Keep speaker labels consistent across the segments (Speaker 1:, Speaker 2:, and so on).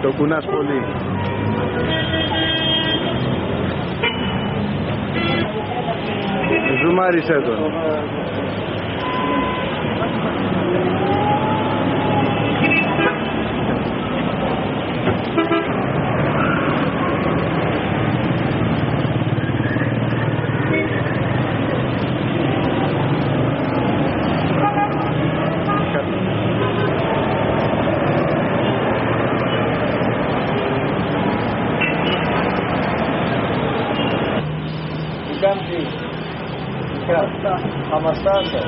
Speaker 1: Το κουνάς πολύ. Ζουμάρισε τον.
Speaker 2: Αμαστάσα.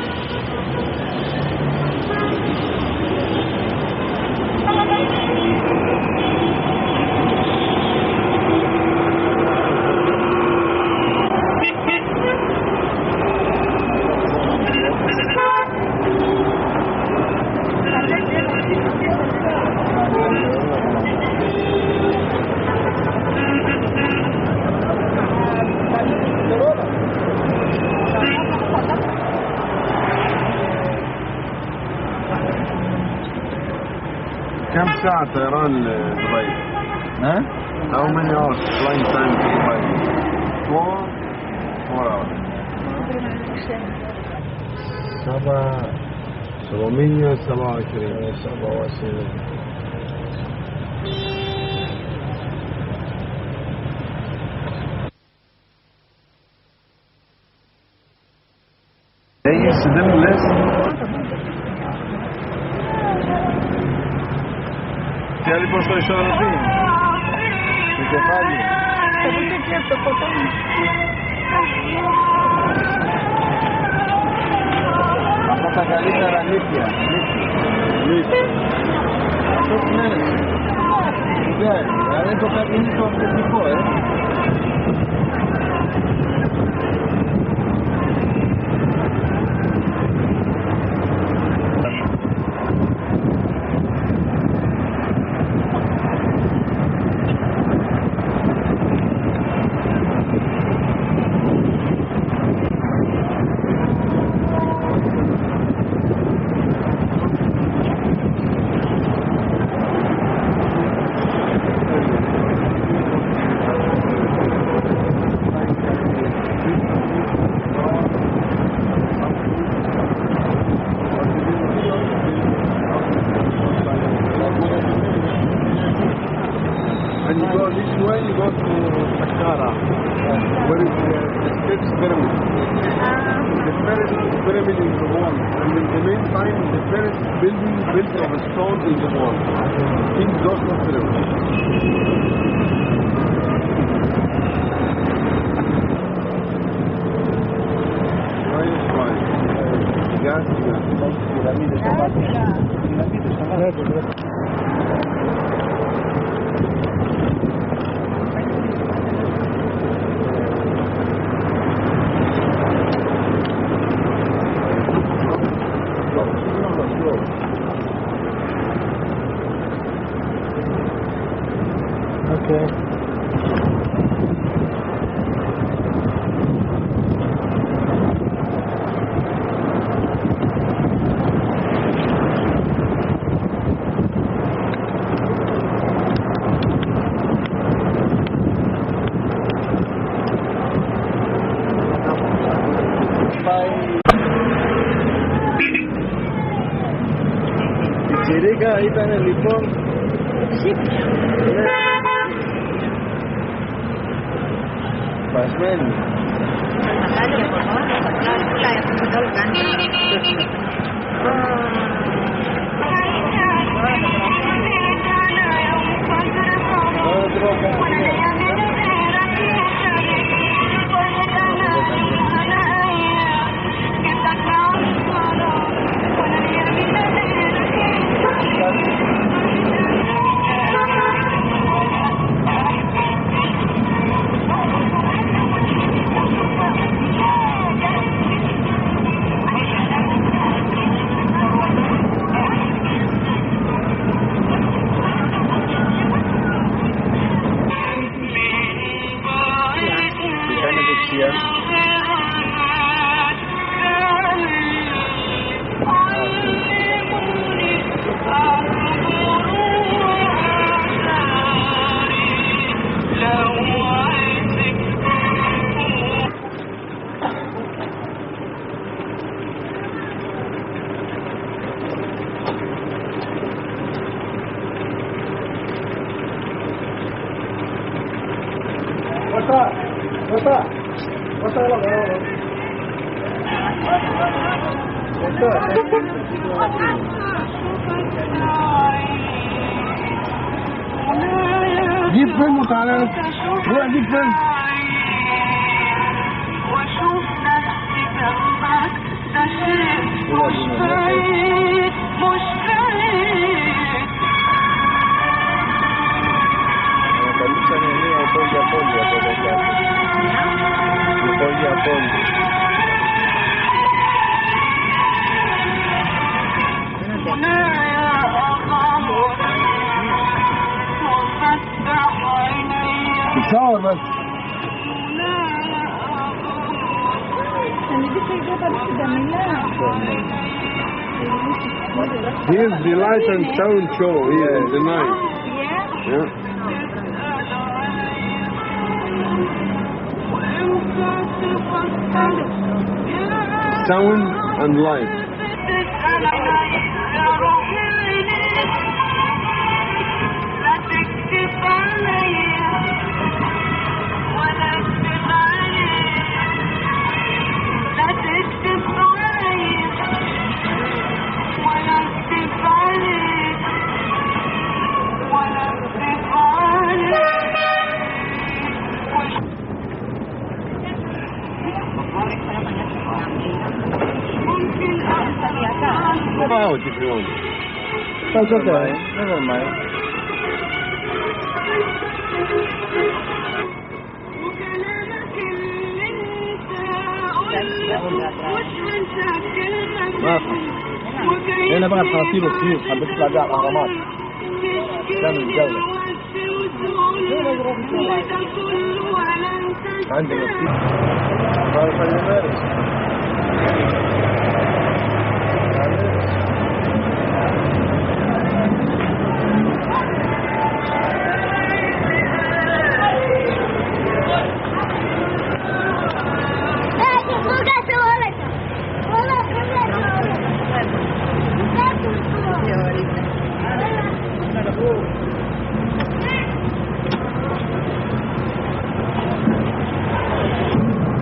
Speaker 1: كم ساعة طيران لدبي؟
Speaker 2: ها؟
Speaker 1: How many hours flying time to Dubai? 4 hours. 727. Έχεις δεν μου λες? Τι άλλη πως το ισορροπεί? Το κεφάλι.
Speaker 3: Θα δείτε και από το ποτάμι.
Speaker 2: Από τα καλύτερα νύχια. Αυτό τι είναι? Δηλαδή το κάτι είναι το αυθεντικό,
Speaker 1: And you go this way, you go to Saqqara, where is the first pyramid. The first pyramid in the wall, and in the meantime, the first building built of a stone in the wall. In those two pyramids.
Speaker 2: Okay.
Speaker 1: Η τσιρίκα ήταν λοιπόν σπασμένη.
Speaker 2: جيب فيلم وتعالى روح جيب فيلم. تصور بس.
Speaker 1: Here's the light and sound show here in the night. Yeah. Sound and light. Out if you want.
Speaker 2: That's okay. Never mind. هنا بقى الخراطيم والطيور حبيت تطلع بيها على الاهرامات تعمل الجولة. عندي نصيب بارك المارس.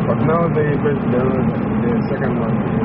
Speaker 1: But now they built the second one.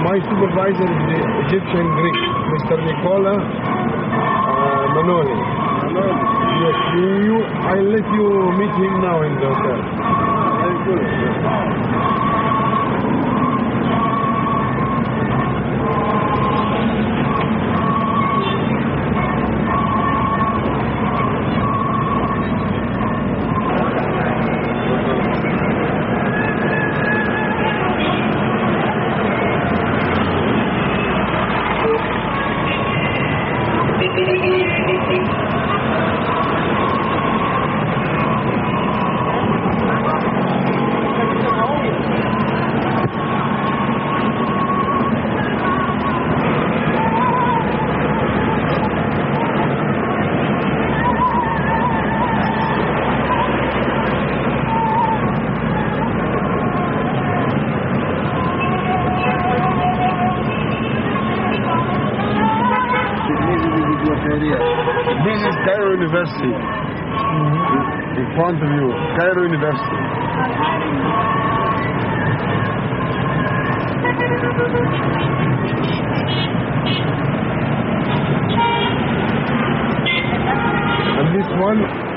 Speaker 1: My supervisor is the Egyptian Greek, Mr. Nicola Manoli. Yes, I'll let you meet him now in the hotel. Very good. is Cairo University. In front of you, Cairo University. And this one,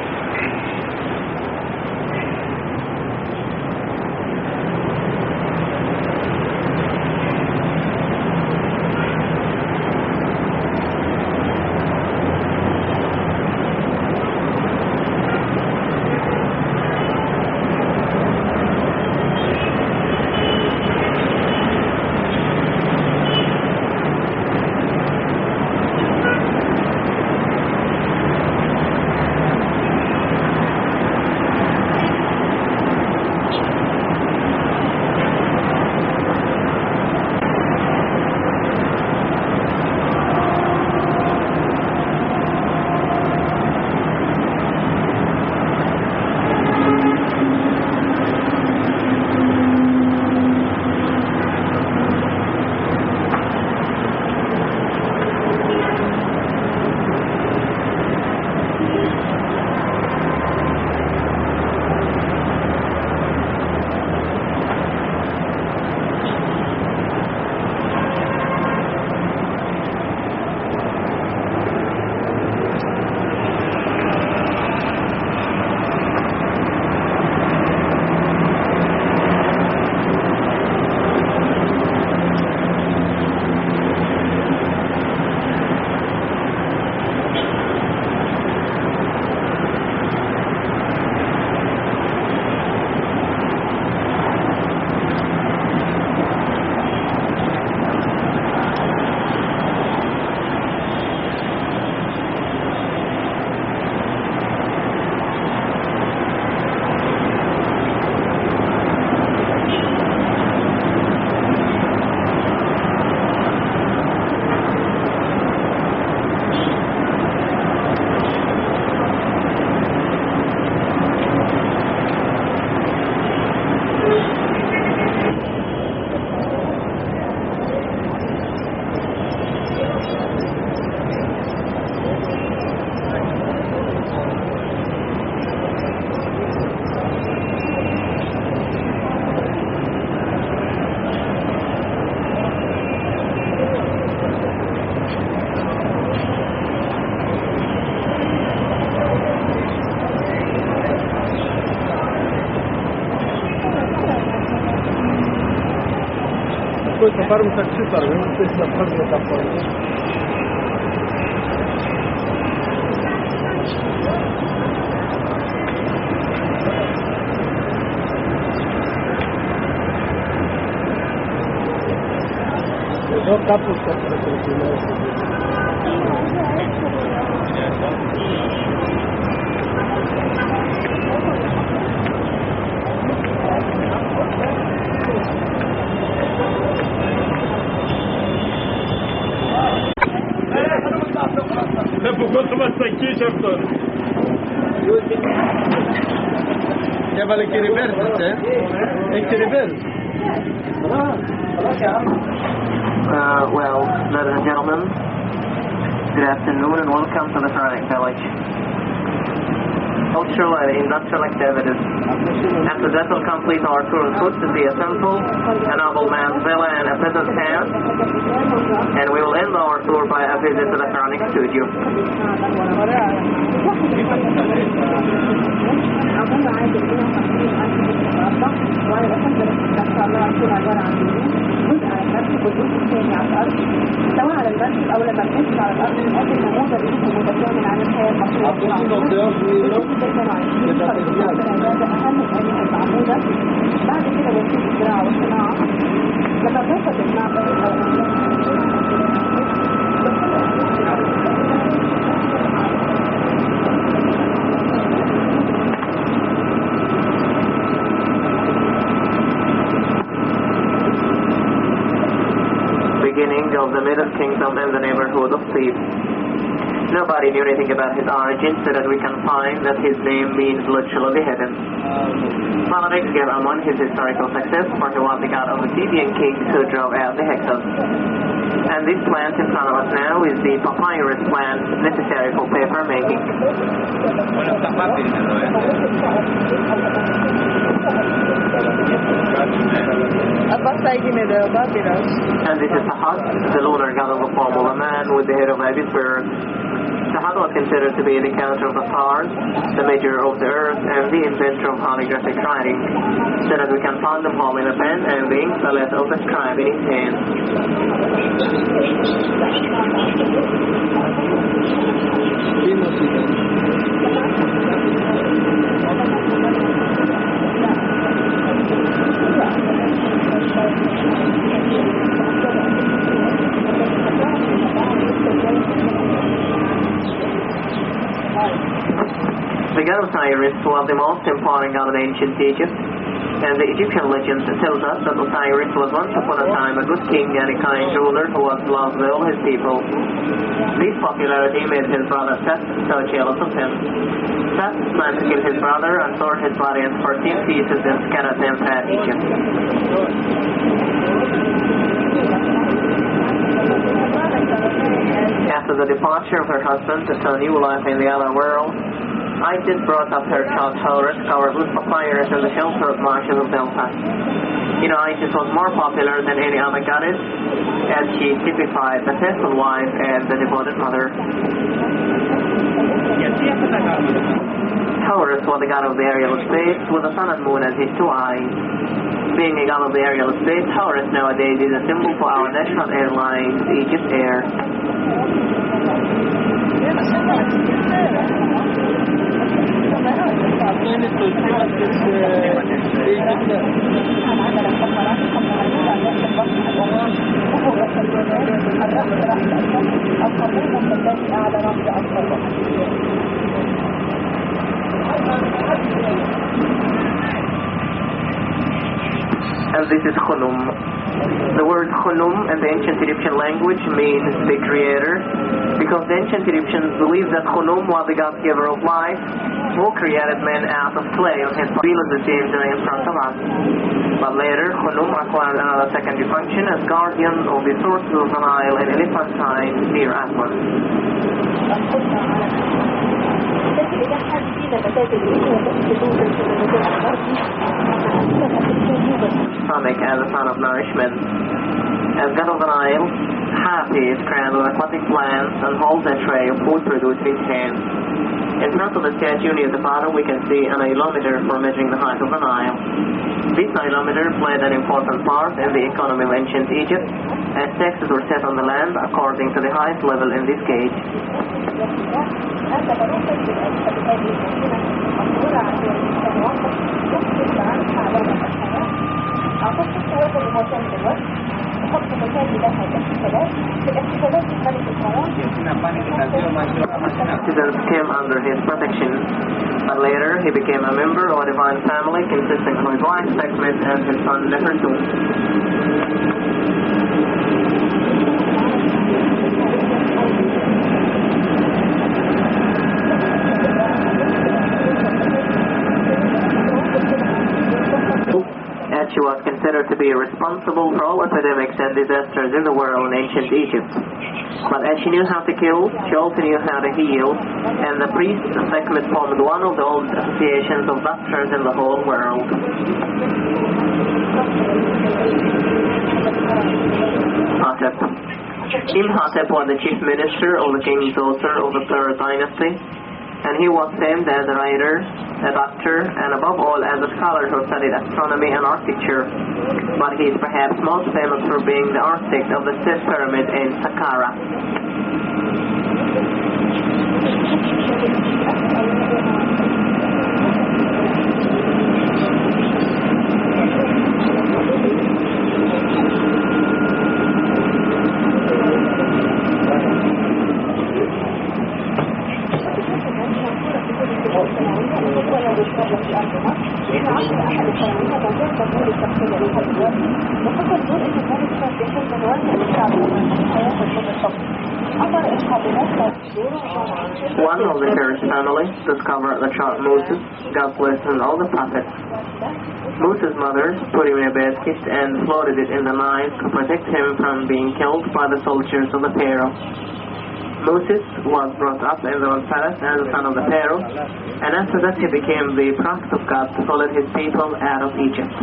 Speaker 2: Poi fare un taxi per non questa parte da fuori. No capo sta
Speaker 1: Ja, weil ich reverse,
Speaker 4: Well, ladies and gentlemen, good afternoon and welcome to the Pharaonic Village. Cultural and industrial activities. After that, we'll complete our tour of food to see a temple, a nobleman's villa, and a peasant's house. And we will end our tour by a visit to the Pharaonic studio. Beginning of the Middle Kingdom in the neighborhood of Thebes. Nobody knew anything about his origin, so that we can find that his name means literally beheaded. Politics gave Ammon his historical success, for he was the god of the Syrian kings who drove out the Hyksos. And this plant in front of us now is the papyrus plant necessary for paper making. And this is Tahad, the lunar god of the form of a man with the head of a bird. Tahad was considered to be the counter of the stars, the measure of the earth, and the inventor of holographic writing, so that we can find them all in a pen and the ink the letter of the scribe in his hand. The god Osiris was the most important god in ancient Egypt, and the Egyptian legend tells us that Osiris was once upon a time a good king and a kind ruler who was loved by all his people. This popularity made his brother Seth so jealous of him. Seth planned to kill his brother and tore his body into 14 pieces and scattered them throughout Egypt. After the departure of her husband to a new life in the other world, Isis brought up her child Horus, covered with papyrus in the shelter of marshes of Delta. You know, Isis was more popular than any other goddess, as she typified the faithful wife and the devoted mother. Horus was the god of the aerial space, with the sun and moon as his two eyes. Being a god of the aerial space, Horus nowadays is a symbol for our national airline, Egypt Air. And this is Khunum. The word Khunum in the ancient Egyptian language means the creator, because the ancient Egyptians believed that Khunum was the God giver of life, who created man out of clay on his wheel of the same day in front of us. But later, Khunum acquired another secondary function as guardian of the sources of the Nile in Elephantine near Aswan. Stomach as a son of nourishment. As god of the Nile, Hapi is crowned with aquatic plants and holds a tray of food produced in his hand. In front of the statue near the bottom, we can see an nilometer for measuring the height of the Nile. This nilometer played an important part in the economy of ancient Egypt, as taxes were set on the land according to the highest level in this gauge. Citizens came under his protection, but later he became a member of a divine family consisting of his wife Sekhmet and his son Nefertiti. As she was considered to be responsible for all epidemics and disasters in the world in ancient Egypt. But as she knew how to kill, she also knew how to heal, and the priest Sekhmet formed one of the oldest associations of doctors in the whole world. Imhotep. Imhotep was the chief minister of the king's daughter of the third dynasty, and he was famed as a writer, a doctor, and above all as a scholar who studied astronomy and architecture. But he is perhaps most famous for being the architect of the Fifth Pyramid in Saqqara.
Speaker 3: وخطر دور ان الناس كانت بيحب الوزن اللي بتاع الحياه في الشغل.
Speaker 4: One of the Pharaoh's family discovered the child Moses. God blessed him all the prophets. Moses' mother put him in a basket and floated it in the Nile to protect him from being killed by the soldiers of the Pharaoh. Moses was brought up in the palace as the son of the Pharaoh, and after that he became the prophet of God who led his people out of Egypt.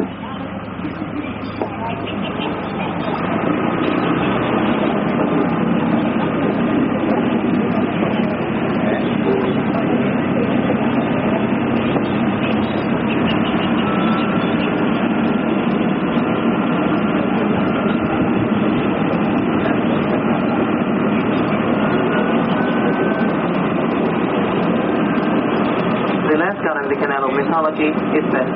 Speaker 4: Is Best.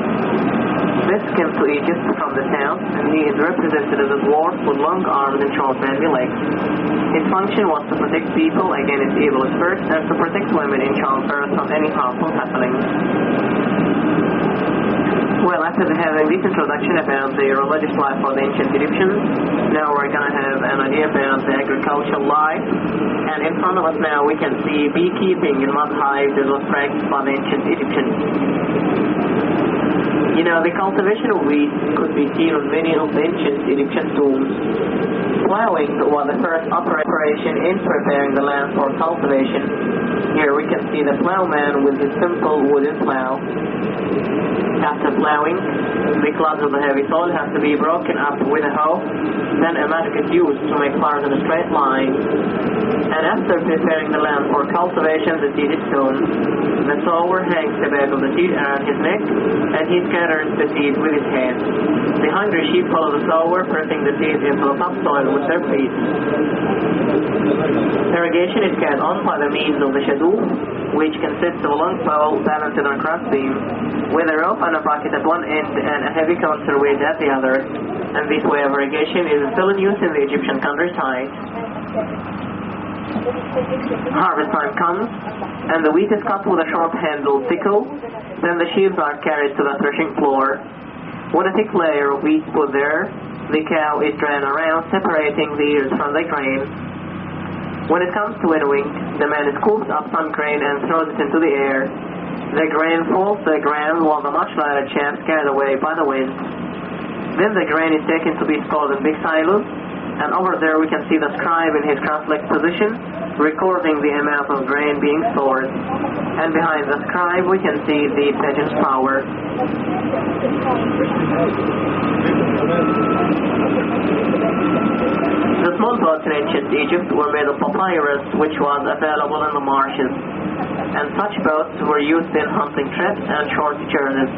Speaker 4: Best came to Egypt from the south, and he is represented as a dwarf with long arms and short bandy legs. His function was to protect people against evil spirits and to protect women in childbirth from any harmful happenings. Well, after having this introduction about the religious life of the ancient Egyptians, now we're going to have an idea about the agricultural life. And in front of us now we can see beekeeping in mud hives that was practiced by the ancient Egyptians. You know, the cultivation of wheat could be seen on many of the ancient Egyptian tombs. Plowing was the first operation in preparing the land for cultivation. Here we can see the plowman with his simple wooden plow. After plowing, the clods of the heavy soil have to be broken up with a hoe. Then a mattock is used to make flowers in a straight line. And after preparing the land for cultivation, the seed is sown. The sower hangs the bag of the seed around his neck, and he scatters the seed with his hand. The hungry sheep follow the sower, pressing the seed into the topsoil with their feet. Irrigation is carried on by the means of the shadoo, which consists of a long pole balanced on a crossbeam, with a rope and a bucket at one end and a heavy counterweight at the other. And this way of irrigation is still in use in the Egyptian countryside. Harvest time comes, and the wheat is cut with a sharp-handled sickle. Then the sheaves are carried to the threshing floor. When a thick layer of wheat is put there, the cow is drawn around, separating the ears from the grain. When it comes to winnowing, the man scoops up some grain and throws it into the air. The grain falls to the ground while the much lighter chaff is carried away by the wind. Then the grain is taken to be stored in big silos, and over there we can see the scribe in his cross-legged position, recording the amount of grain being stored. And behind the scribe we can see the pigeon's power. The small boats in ancient Egypt were made of papyrus, which was available in the marshes. And such boats were used in hunting trips and short journeys.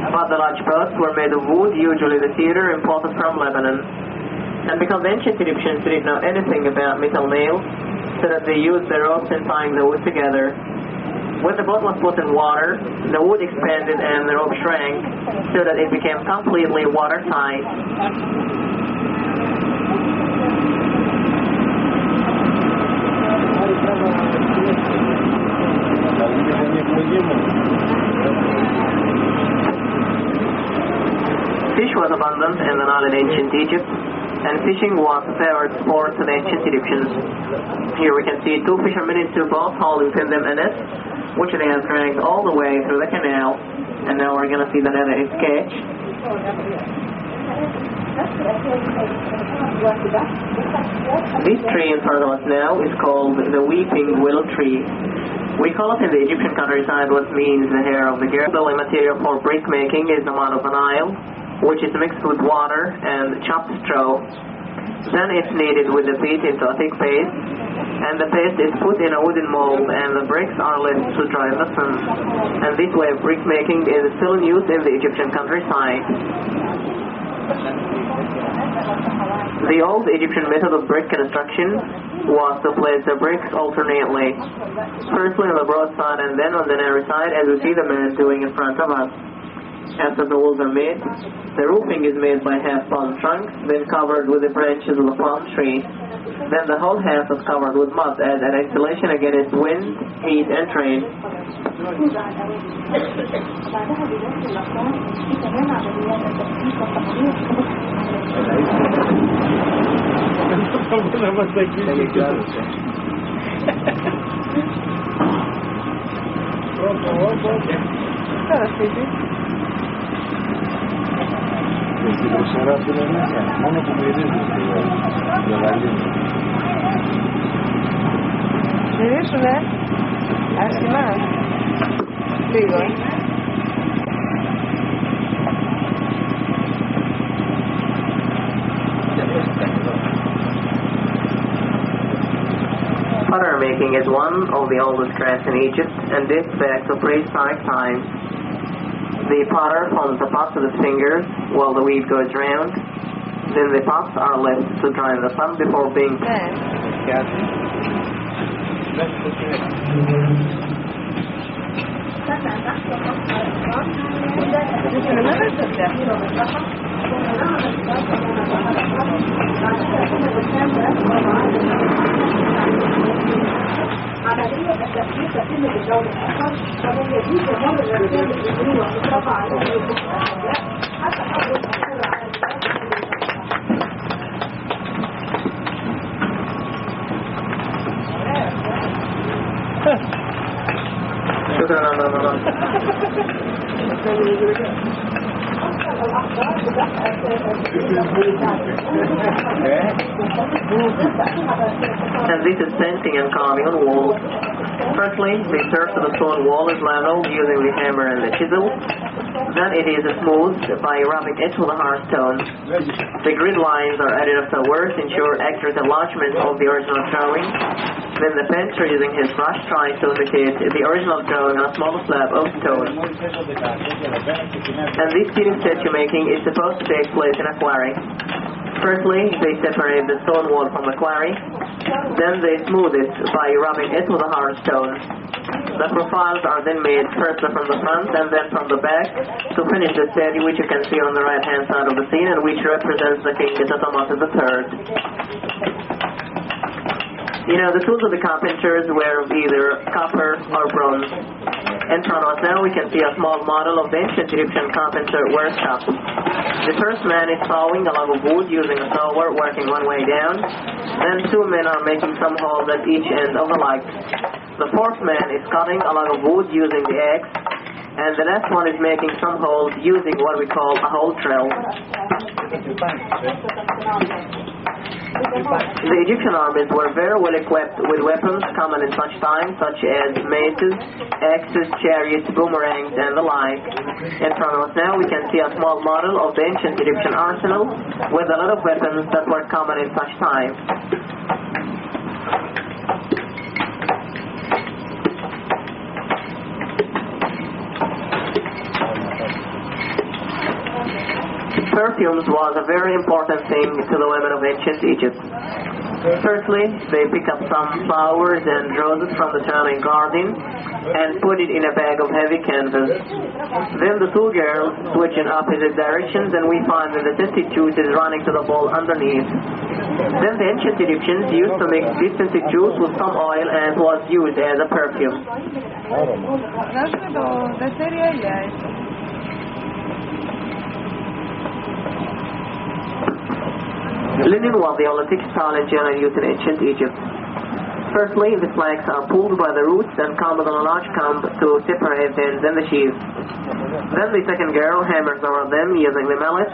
Speaker 4: But the large boats were made of wood, usually the cedar imported from Lebanon. And because the ancient Egyptians didn't know anything about metal nails, so that they used the ropes in tying the wood together. When the boat was put in water, the wood expanded and the rope shrank, so that it became completely watertight. Fish was abundant in the Nile in ancient Egypt, and fishing was a favorite sport to the ancient Egyptians. Here we can see two fishermen in two boats holding in them a net, which they have dragged all the way through the canal. And now we're going to see the net in its catch. This tree in front of us now is called the weeping willow tree. We call it in the Egyptian countryside what means the hair of the girl. The building material for brick making is the mud of the Nile, which is mixed with water and chopped straw. Then it's kneaded with the peat into a thick paste, and the paste is put in a wooden mold, and the bricks are left to dry in the sun. And this way of brick making is still in use in the Egyptian countryside. The old Egyptian method of brick construction was to place the bricks alternately, firstly on the broad side and then on the narrow side, as we see the man doing in front of us. After the walls are made, the roofing is made by half palm trunks, then covered with the branches of the palm tree. Then the whole house is covered with mud as an insulation against wind, heat, and rain.
Speaker 3: Τώρα σπίτι.
Speaker 2: Στην προσφορά που είναι μέσα, μόνο που μυρίζουν στη Γαλλία.
Speaker 3: Μυρίσουνε. Άσχημα. Λίγο.
Speaker 4: Putter making is one of the oldest crafts in Egypt and dates back to prehistoric times. The potter holds the pots with his fingers while the weed goes round. Then the pots are left to dry in the sun before being
Speaker 5: عملية التكليف تتم بالجو الآخر فمن يزيد مر الرجال الجنوبي والمصطفى عليه المستقبلات حتى حضر المسؤول عن
Speaker 4: And this is painting and carving on walls. Firstly, the surface of the stone wall is leveled using the hammer and the chisel. Then it is smoothed by rubbing it with a hard stone. The grid lines are added afterwards to ensure accurate enlargement of the original drawing. Then the painter, using his brush, tries to imitate the original drawing on a small slab of stone. And this seating statue making is supposed to take place in a quarry. Firstly, they separate the stone wall from the quarry. Then they smooth it by rubbing it with a hard stone. The profiles are then made first from the front and then from the back to finish the statue, which you can see on the right hand side of the scene and which represents the king Thutmose III. You know, the tools of the carpenters were of either copper or bronze. In front of us now we can see a small model of the ancient Egyptian carpenter workshop. The first man is sawing a log of wood using a sawer working one way down. Then two men are making some holes at each end of the log. The fourth man is cutting a log of wood using the axe. And the last one is making some holes using what we call a hole drill. The Egyptian armies were very well equipped with weapons common in such times, such as maces, axes, chariots, boomerangs, and the like. In front of us now we can see a small model of the ancient Egyptian arsenal with a lot of weapons that were common in such times. Perfumes was a very important thing to the women of ancient Egypt. Firstly, they pick up some flowers and roses from the surrounding garden and put it in a bag of heavy canvas. Then the two girls switch in opposite directions and we find that the scented juice is running to the bowl underneath. Then the ancient Egyptians used to mix this scented juice with some oil and it was used as a perfume. Linen was the only textile and general used in ancient Egypt. Firstly, the flags are pulled by the roots and combed on a large comb to separate the ends and the sheaves. Then the second girl hammers over them using the mallet.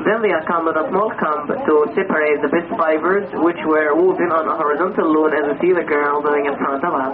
Speaker 4: Then they are combed with a small comb to separate the best fibers, which were woven on a horizontal loom, as we see the girl doing in front of us.